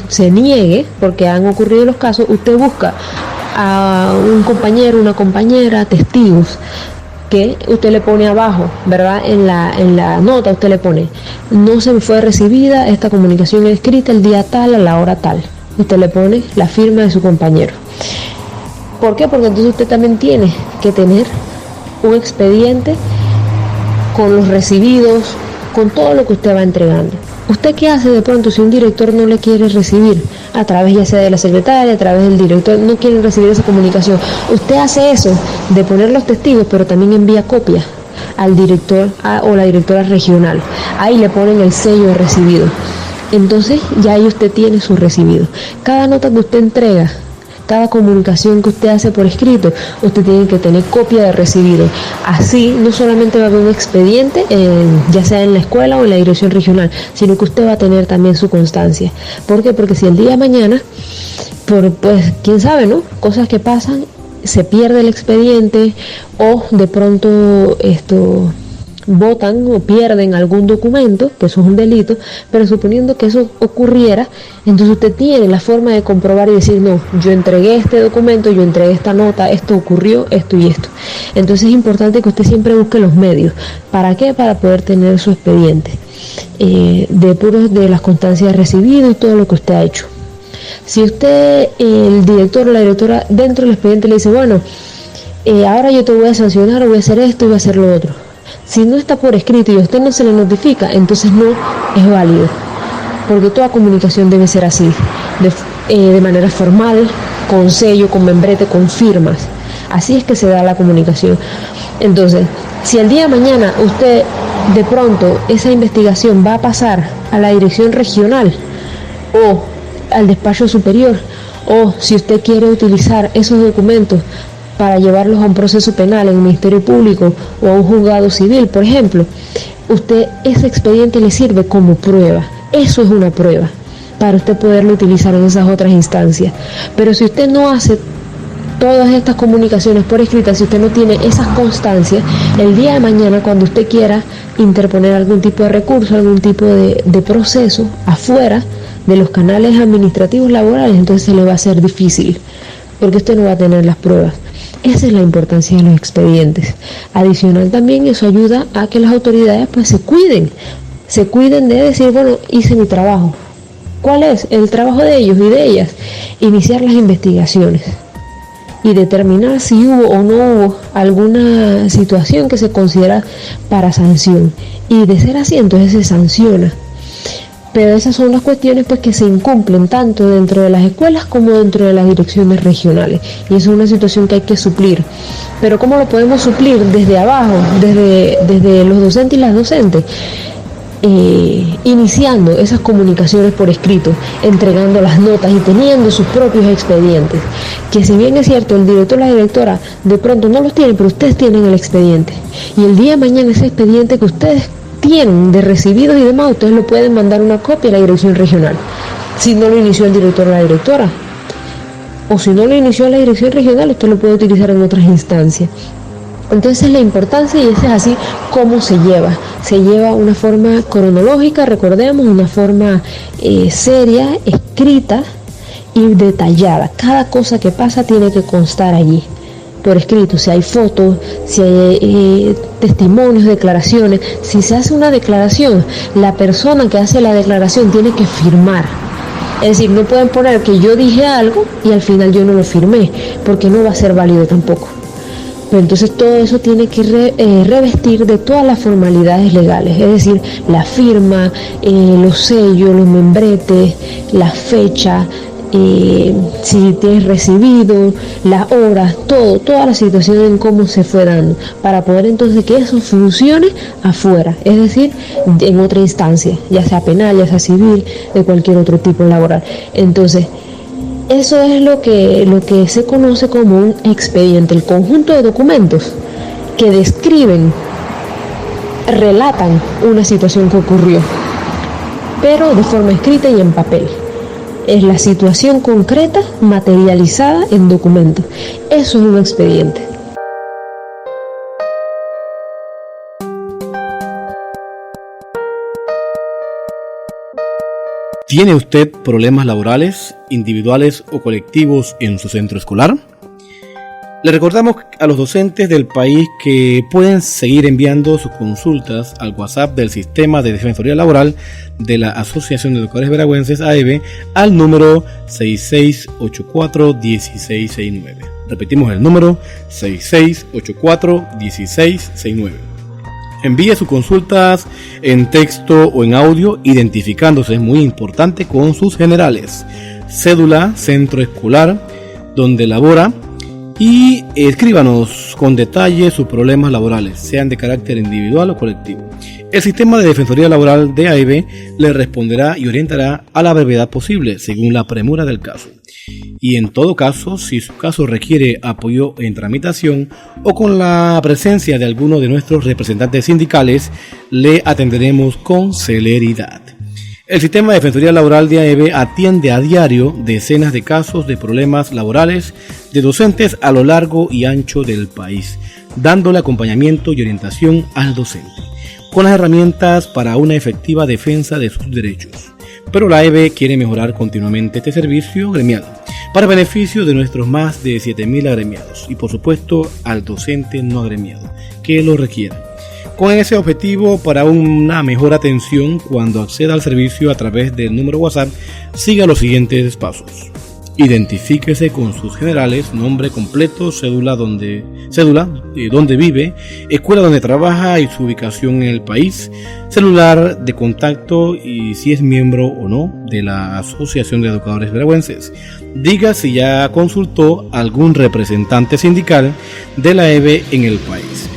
se niegue, porque han ocurrido los casos, usted busca a un compañero, una compañera, testigos, que usted le pone abajo, ¿verdad? En la nota usted le pone: no se fue recibida esta comunicación escrita el día tal, a la hora tal. Usted le pone la firma de su compañero. ¿Por qué? Porque entonces usted también tiene que tener un expediente con los recibidos, con todo lo que usted va entregando. ¿Usted qué hace de pronto si un director no le quiere recibir? A través ya sea de la secretaria, a través del director, no quieren recibir esa comunicación. Usted hace eso de poner los testigos, pero también envía copias al director o la directora regional. Ahí le ponen el sello de recibido. Entonces ya ahí usted tiene su recibido. Cada nota que usted entrega, cada comunicación que usted hace por escrito, usted tiene que tener copia de recibido. Así no solamente va a haber un expediente, ya sea en la escuela o en la dirección regional, sino que usted va a tener también su constancia. ¿Por qué? Porque si el día de mañana, pues quién sabe, ¿no? Cosas que pasan, se pierde el expediente o de pronto votan o pierden algún documento, que eso es un delito, pero suponiendo que eso ocurriera, entonces usted tiene la forma de comprobar y decir, no, yo entregué este documento, yo entregué esta nota, esto ocurrió, esto y esto. Entonces es importante que usted siempre busque los medios. ¿Para qué? Para poder tener su expediente de las constancias de recibido y todo lo que usted ha hecho. Si usted, el director o la directora, dentro del expediente le dice, bueno, ahora yo te voy a sancionar, voy a hacer esto y voy a hacer lo otro. Si no está por escrito y a usted no se le notifica, entonces no es válido, porque toda comunicación debe ser así, de manera formal, con sello, con membrete, con firmas. Así es que se da la comunicación. Entonces, si el día de mañana usted, de pronto, esa investigación va a pasar a la dirección regional o al despacho superior, o si usted quiere utilizar esos documentos para llevarlos a un proceso penal en el Ministerio Público o a un juzgado civil, por ejemplo, usted ese expediente le sirve como prueba. Eso es una prueba para usted poderlo utilizar en esas otras instancias. Pero si usted no hace todas estas comunicaciones por escrita, si usted no tiene esas constancias, el día de mañana cuando usted quiera interponer algún tipo de recurso, algún tipo de proceso afuera de los canales administrativos laborales, entonces se le va a hacer difícil, porque usted no va a tener las pruebas. Esa es la importancia de los expedientes. Adicional también eso ayuda a que las autoridades pues se cuiden de decir, bueno, hice mi trabajo. ¿Cuál es el trabajo de ellos y de ellas? Iniciar las investigaciones y determinar si hubo o no hubo alguna situación que se considera para sanción. Y de ser así, entonces se sanciona. Pero esas son las cuestiones pues que se incumplen tanto dentro de las escuelas como dentro de las direcciones regionales, y eso es una situación que hay que suplir. Pero ¿cómo lo podemos suplir? Desde abajo, desde los docentes y las docentes, iniciando esas comunicaciones por escrito, entregando las notas y teniendo sus propios expedientes, que si bien es cierto el director o la directora de pronto no los tiene, pero ustedes tienen el expediente, y el día de mañana ese expediente que ustedes tienen de recibidos y demás, ustedes lo pueden mandar una copia a la dirección regional, si no lo inició el director o la directora, o si no lo inició la dirección regional, usted lo puede utilizar en otras instancias. Entonces la importancia, y es así como se lleva una forma cronológica, recordemos, una forma seria, escrita y detallada. Cada cosa que pasa tiene que constar allí por escrito, si hay fotos, si hay testimonios, declaraciones. Si se hace una declaración, la persona que hace la declaración tiene que firmar. Es decir, no pueden poner que yo dije algo y al final yo no lo firmé, porque no va a ser válido tampoco. Pero entonces todo eso tiene que revestir de todas las formalidades legales, es decir, la firma, los sellos, los membretes, la fecha, si tienes recibido, las horas, toda la situación en cómo se fue dando, para poder entonces que eso funcione afuera, es decir, en otra instancia, ya sea penal, ya sea civil, de cualquier otro tipo laboral. Entonces, eso es lo que se conoce como un expediente, el conjunto de documentos que describen, relatan una situación que ocurrió, pero de forma escrita y en papel. Es la situación concreta materializada en documentos. Eso es un expediente. ¿Tiene usted problemas laborales, individuales o colectivos en su centro escolar? Le recordamos a los docentes del país que pueden seguir enviando sus consultas al WhatsApp del Sistema de Defensoría Laboral de la Asociación de Educadores Veragüenses, AEB, al número 6684-1669. Repetimos el número 6684-1669. Envíe sus consultas en texto o en audio, identificándose, es muy importante, con sus generales, cédula, centro escolar donde labora, y escríbanos con detalle sus problemas laborales, sean de carácter individual o colectivo. El sistema de defensoría laboral de AEB le responderá y orientará a la brevedad posible, según la premura del caso. Y en todo caso, si su caso requiere apoyo en tramitación o con la presencia de alguno de nuestros representantes sindicales, le atenderemos con celeridad. El sistema de defensoría laboral de AEB atiende a diario decenas de casos de problemas laborales de docentes a lo largo y ancho del país, dándole acompañamiento y orientación al docente, con las herramientas para una efectiva defensa de sus derechos. Pero la AEB quiere mejorar continuamente este servicio gremial para beneficio de nuestros más de 7.000 agremiados y, por supuesto, al docente no agremiado que lo requiera. Con ese objetivo, para una mejor atención cuando acceda al servicio a través del número WhatsApp, siga los siguientes pasos. Identifíquese con sus generales, nombre completo, cédula donde vive, escuela donde trabaja y su ubicación en el país, celular de contacto y si es miembro o no de la Asociación de Educadores Veragüenses. Diga si ya consultó a algún representante sindical de la AEB en el país.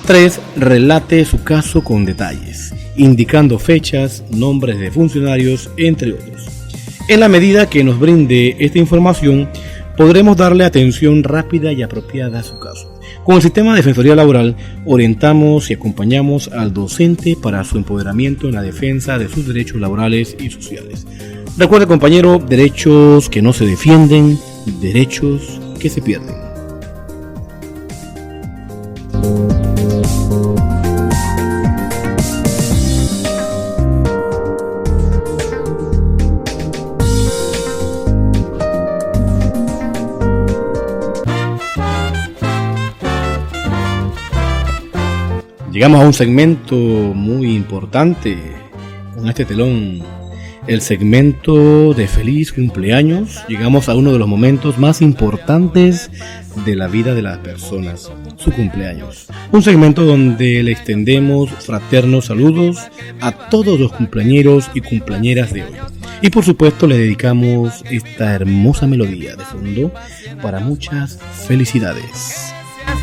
3. Relate su caso con detalles, indicando fechas, nombres de funcionarios, entre otros. En la medida que nos brinde esta información, podremos darle atención rápida y apropiada a su caso. Con el sistema de defensoría laboral, orientamos y acompañamos al docente para su empoderamiento en la defensa de sus derechos laborales y sociales. Recuerde, compañero, derechos que no se defienden, derechos que se pierden. Llegamos a un segmento muy importante con este telón, el segmento de feliz cumpleaños. Llegamos a uno de los momentos más importantes de la vida de las personas, su cumpleaños. Un segmento donde le extendemos fraternos saludos a todos los cumpleañeros y cumpleañeras de hoy. Y por supuesto le dedicamos esta hermosa melodía de fondo para muchas felicidades.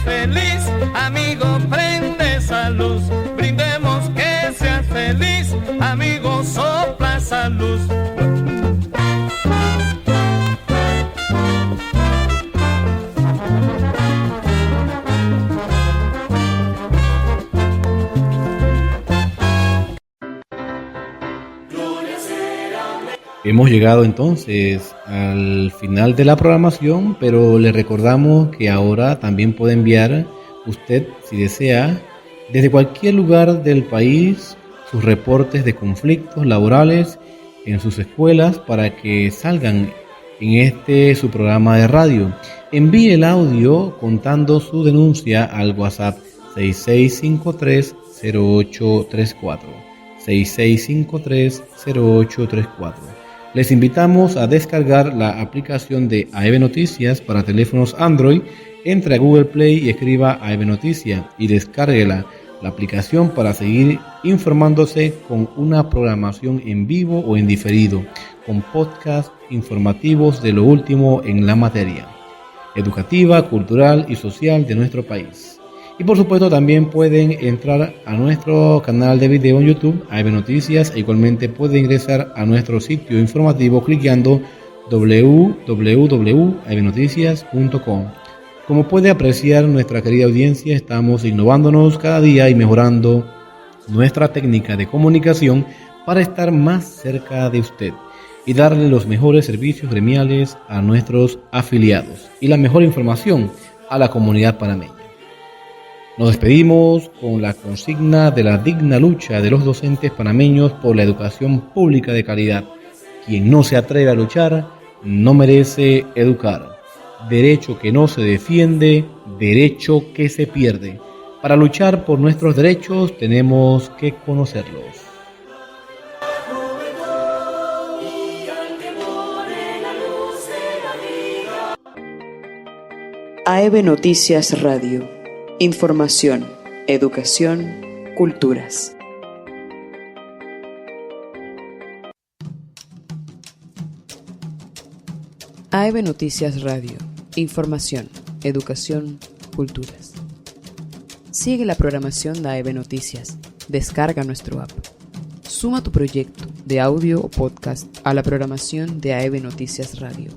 Feliz, amigo, prende esa luz, brindemos que seas feliz, amigo, sopla esa luz. Hemos llegado entonces al final de la programación, pero le recordamos que ahora también puede enviar usted, si desea, desde cualquier lugar del país, sus reportes de conflictos laborales en sus escuelas para que salgan en su programa de radio. Envíe el audio contando su denuncia al WhatsApp 6653-0834. 6653-0834. Les invitamos a descargar la aplicación de AEB Noticias para teléfonos Android. Entre a Google Play y escriba AEB Noticias y descárguela, la aplicación, para seguir informándose con una programación en vivo o en diferido, con podcasts informativos de lo último en la materia educativa, cultural y social de nuestro país. Y por supuesto también pueden entrar a nuestro canal de video en YouTube, AEB Noticias, e igualmente pueden ingresar a nuestro sitio informativo cliqueando www.aebnoticias.com. Como puede apreciar nuestra querida audiencia, estamos innovándonos cada día y mejorando nuestra técnica de comunicación para estar más cerca de usted y darle los mejores servicios gremiales a nuestros afiliados y la mejor información a la comunidad panameña. Nos despedimos con la consigna de la digna lucha de los docentes panameños por la educación pública de calidad. Quien no se atreve a luchar no merece educar. Derecho que no se defiende, derecho que se pierde. Para luchar por nuestros derechos tenemos que conocerlos. AEB Noticias Radio. Información, educación, culturas. AEB Noticias Radio. Información, educación, culturas. Sigue la programación de AEB Noticias. Descarga nuestro app. Suma tu proyecto de audio o podcast a la programación de AEB Noticias Radio.